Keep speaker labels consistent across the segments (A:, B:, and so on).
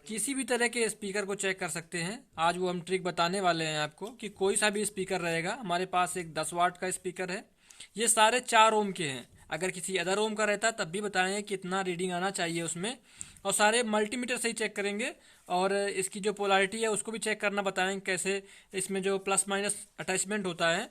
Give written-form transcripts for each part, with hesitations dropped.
A: किसी भी तरह के स्पीकर को चेक कर सकते हैं। आज वो हम ट्रिक बताने वाले हैं आपको कि कोई सा भी स्पीकर रहेगा। हमारे पास एक 10 वाट का स्पीकर है, ये सारे 4 ओम के हैं। अगर किसी अदर ओम का रहता तब भी बताएंगे कितना रीडिंग आना चाहिए उसमें, और सारे मल्टीमीटर से ही चेक करेंगे। और इसकी जो पोलैरिटी है उसको भी चेक करना बताएंगे कैसे। इसमें जो प्लस माइनस अटैचमेंट होता है,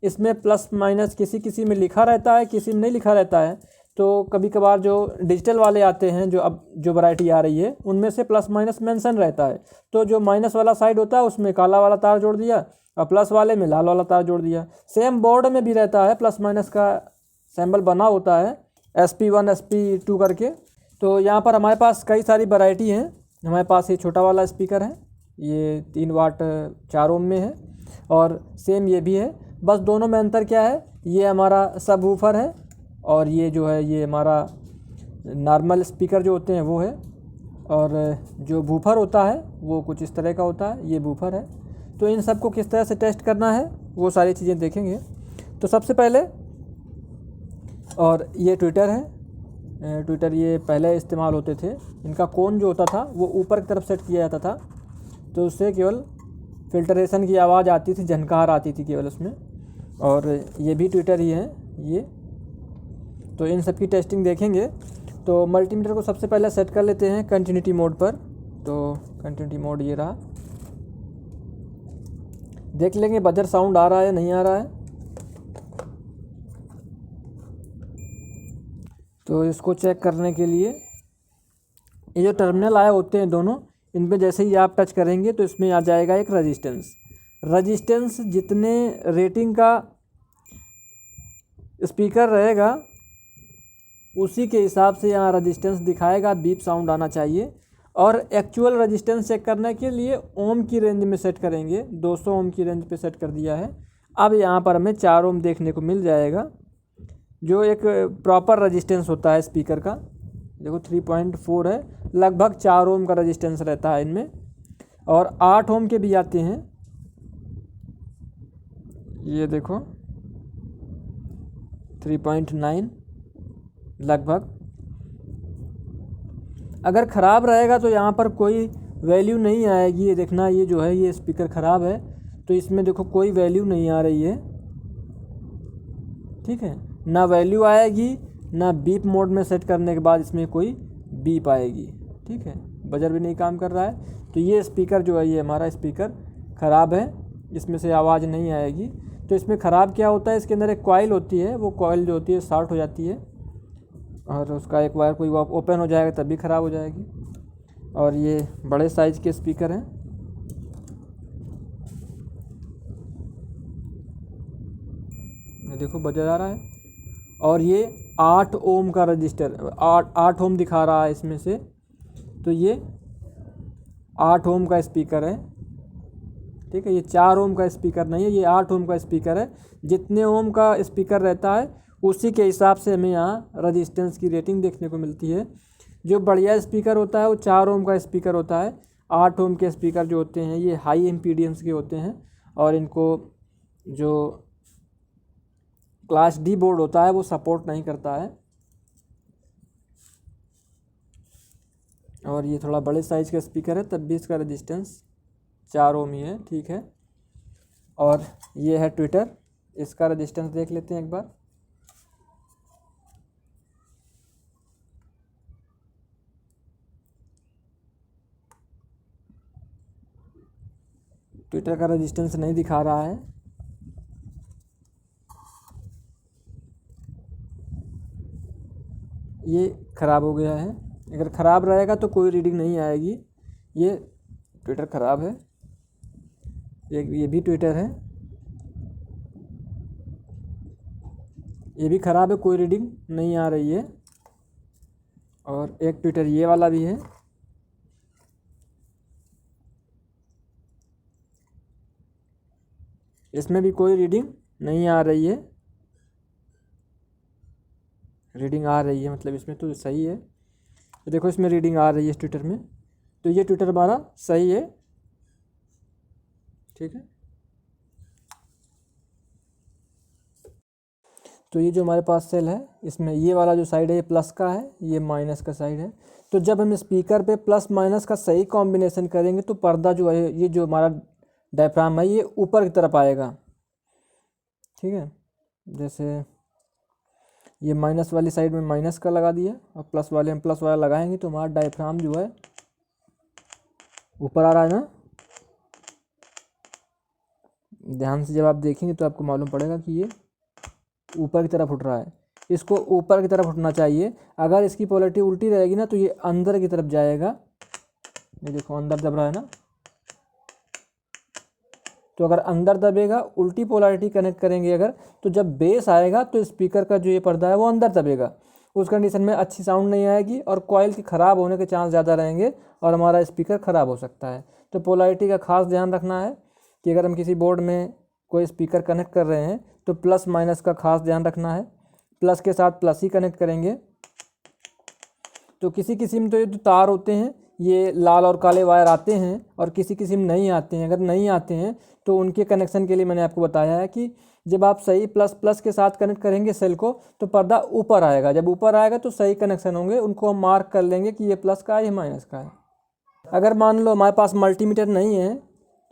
B: इसमें प्लस माइनस किसी किसी में लिखा रहता है, किसी में नहीं लिखा रहता है। तो कभी कभार जो डिजिटल वाले आते हैं, जो अब जो वैरायटी आ रही है, उनमें से प्लस माइनस मेंशन रहता है। तो जो माइनस वाला साइड होता है उसमें काला वाला तार जोड़ दिया, और प्लस वाले में लाल वाला तार जोड़ दिया। सेम बोर्ड में भी रहता है, प्लस माइनस का सिंबल बना होता है SP1 SP2 करके। तो यहाँ पर हमारे पास कई सारी वैरायटी हैं। हमारे पास ये छोटा वाला स्पीकर है, ये 3 वाट 4 ओम में है, और सेम ये भी है। बस दोनों में अंतर क्या है, ये हमारा सब वूफर है, और ये जो है ये हमारा नॉर्मल स्पीकर जो होते हैं वो है। और जो वूफर होता है वो कुछ इस तरह का होता है, ये वूफर है। तो इन सब को किस तरह से टेस्ट करना है वो सारी चीज़ें देखेंगे। तो सबसे पहले, और ये ट्विटर है, ट्विटर ये पहले इस्तेमाल होते थे। इनका कोन जो होता था वो ऊपर की तरफ सेट किया जाता था, तो उससे केवल फिल्टरेशन की आवाज़ आती थी, झनकार आती थी केवल उसमें। और ये भी ट्विटर ही है ये। तो इन सब की टेस्टिंग देखेंगे। तो मल्टीमीटर को सबसे पहले सेट कर लेते हैं कंटिन्यूटी मोड पर। तो कंटिन्यूटी मोड ये रहा, देख लेंगे बजर साउंड आ रहा है नहीं आ रहा है। तो इसको चेक करने के लिए ये जो टर्मिनल आए होते हैं दोनों, इन पे जैसे ही आप टच करेंगे तो इसमें आ जाएगा एक रजिस्टेंस। जितने रेटिंग का स्पीकर रहेगा उसी के हिसाब से यहाँ रजिस्टेंस दिखाएगा, बीप साउंड आना चाहिए। और एक्चुअल रजिस्टेंस चेक करने के लिए ओम की रेंज में सेट करेंगे, 200 ओम की रेंज पे सेट कर दिया है। अब यहाँ पर हमें 4 ओम देखने को मिल जाएगा, जो एक प्रॉपर रजिस्टेंस होता है स्पीकर का। देखो 3.4 है, लगभग 4 ओम का रजिस्टेंस रहता है इनमें। और 8 ओम के भी आते हैं, ये देखो 3.9 लगभग। अगर ख़राब रहेगा तो यहाँ पर कोई वैल्यू नहीं आएगी। ये देखना, ये जो है ये स्पीकर ख़राब है, तो इसमें देखो कोई वैल्यू नहीं आ रही है, ठीक है। ना वैल्यू आएगी, ना बीप मोड में सेट करने के बाद इसमें कोई बीप आएगी, ठीक है। बजर भी नहीं काम कर रहा है। तो ये स्पीकर जो है ये हमारा स्पीकर ख़राब है, इसमें से आवाज़ नहीं आएगी। तो इसमें ख़राब क्या होता है, इसके अंदर एक कॉइल होती है, वो कॉइल जो होती है शॉर्ट हो जाती है, और उसका एक वायर कोई ओपन हो जाएगा तब भी ख़राब हो जाएगी। और ये बड़े साइज़ के स्पीकर हैं। ये देखो बजर आ रहा है, और ये 8 ओम का रजिस्टर, 8 ओम दिखा रहा है इसमें से। तो ये 8 ओम का स्पीकर है, ठीक है। ये 4 ओम का स्पीकर नहीं है, ये 8 ओम का स्पीकर है। जितने ओम का स्पीकर रहता है उसी के हिसाब से हमें यहाँ रजिस्टेंस की रेटिंग देखने को मिलती है। जो बढ़िया स्पीकर होता है वो 4 ओम का स्पीकर होता है। 8 ओम के स्पीकर जो होते हैं ये हाई इम्पीडेंस के होते हैं, और इनको जो क्लास डी बोर्ड होता है वो सपोर्ट नहीं करता है। और ये थोड़ा बड़े साइज़ का स्पीकर है, तब भी इसका रजिस्टेंस 4 ओम ही है, ठीक है। और ये है ट्विटर, इसका रजिस्टेंस देख लेते हैं एक बार। ट्विटर का रजिस्टेंस नहीं दिखा रहा है, ये ख़राब हो गया है। अगर ख़राब रहेगा तो कोई रीडिंग नहीं आएगी। ये ट्विटर ख़राब है। एक ये भी ट्विटर है, ये भी ख़राब है, कोई रीडिंग नहीं आ रही है। और एक ट्विटर ये वाला भी है, इसमें भी कोई रीडिंग नहीं आ रही है। रीडिंग आ रही है मतलब इसमें तो सही है। तो देखो इसमें रीडिंग आ रही है इस ट्विटर में, तो ये ट्विटर हमारा सही है, ठीक है। तो ये जो हमारे पास सेल है, इसमें ये वाला जो साइड है ये प्लस का है, ये माइनस का साइड है। तो जब हम स्पीकर पे प्लस माइनस का सही कॉम्बिनेशन करेंगे तो पर्दा जो है, ये जो हमारा डायफ्राम है, ये ऊपर की तरफ आएगा। ठीक है, जैसे ये माइनस वाली साइड में माइनस का लगा दिया और प्लस वाले में प्लस वाला लगाएंगे तो हमारा डायफ्राम जो है ऊपर आ रहा है ना। ध्यान से जब आप देखेंगे तो आपको मालूम पड़ेगा कि ये ऊपर की तरफ उठ रहा है। इसको ऊपर की तरफ उठना चाहिए। अगर इसकी पोलैरिटी उल्टी रहेगी ना तो ये अंदर की तरफ जाएगा। ये देखो अंदर दब रहा है ना, तो अगर अंदर दबेगा, उल्टी पोलैरिटी कनेक्ट करेंगे अगर, तो जब बेस आएगा तो स्पीकर का जो ये पर्दा है वो अंदर दबेगा। उस कंडीशन में अच्छी साउंड नहीं आएगी और कॉइल के ख़राब होने के चांस ज़्यादा रहेंगे और हमारा स्पीकर ख़राब हो सकता है। तो पोलैरिटी का खास ध्यान रखना है कि अगर हम किसी बोर्ड में कोई स्पीकर कनेक्ट कर रहे हैं तो प्लस माइनस का खास ध्यान रखना है। प्लस के साथ प्लस ही कनेक्ट करेंगे। तो किसी किस्म तो ये जो तार होते हैं ये लाल और काले वायर आते हैं और किसी किस्म नहीं आते हैं। अगर नहीं आते हैं तो उनके कनेक्शन के लिए मैंने आपको बताया है कि जब आप सही प्लस प्लस के साथ कनेक्ट करेंगे सेल को तो पर्दा ऊपर आएगा। जब ऊपर आएगा तो सही कनेक्शन होंगे, उनको हम मार्क कर लेंगे कि ये प्लस का है, ये माइनस का है। अगर मान लो हमारे पास मल्टीमीटर नहीं है,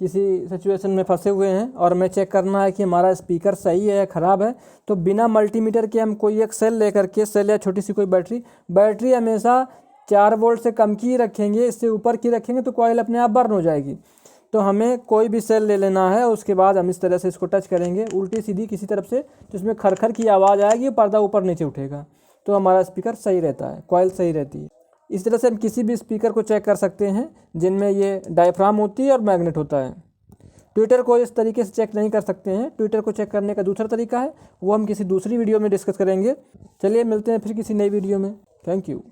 B: किसी सिचुएशन में फंसे हुए हैं और हमें चेक करना है कि हमारा स्पीकर सही है या ख़राब है, तो बिना मल्टीमीटर के हम कोई एक सेल लेकर के, सेल या छोटी सी कोई बैटरी हमेशा 4 वोल्ट से कम की ही रखेंगे। इससे ऊपर की रखेंगे तो कॉइल अपने आप बर्न हो जाएगी। तो हमें कोई भी सेल ले लेना है, उसके बाद हम इस तरह से इसको टच करेंगे उल्टी सीधी किसी तरफ से, तो इसमें खरखर की आवाज़ आएगी, पर्दा ऊपर नीचे उठेगा, तो हमारा स्पीकर सही रहता है, कॉइल सही रहती है। इस तरह से हम किसी भी स्पीकर को चेक कर सकते हैं जिनमें ये डायफ्राम होती है और मैग्नेट होता है। ट्विटर को इस तरीके से चेक नहीं कर सकते हैं। ट्विटर को चेक करने का दूसरा तरीका है, वो हम किसी दूसरी वीडियो में डिस्कस करेंगे। चलिए मिलते हैं फिर किसी नई वीडियो में। Thank you.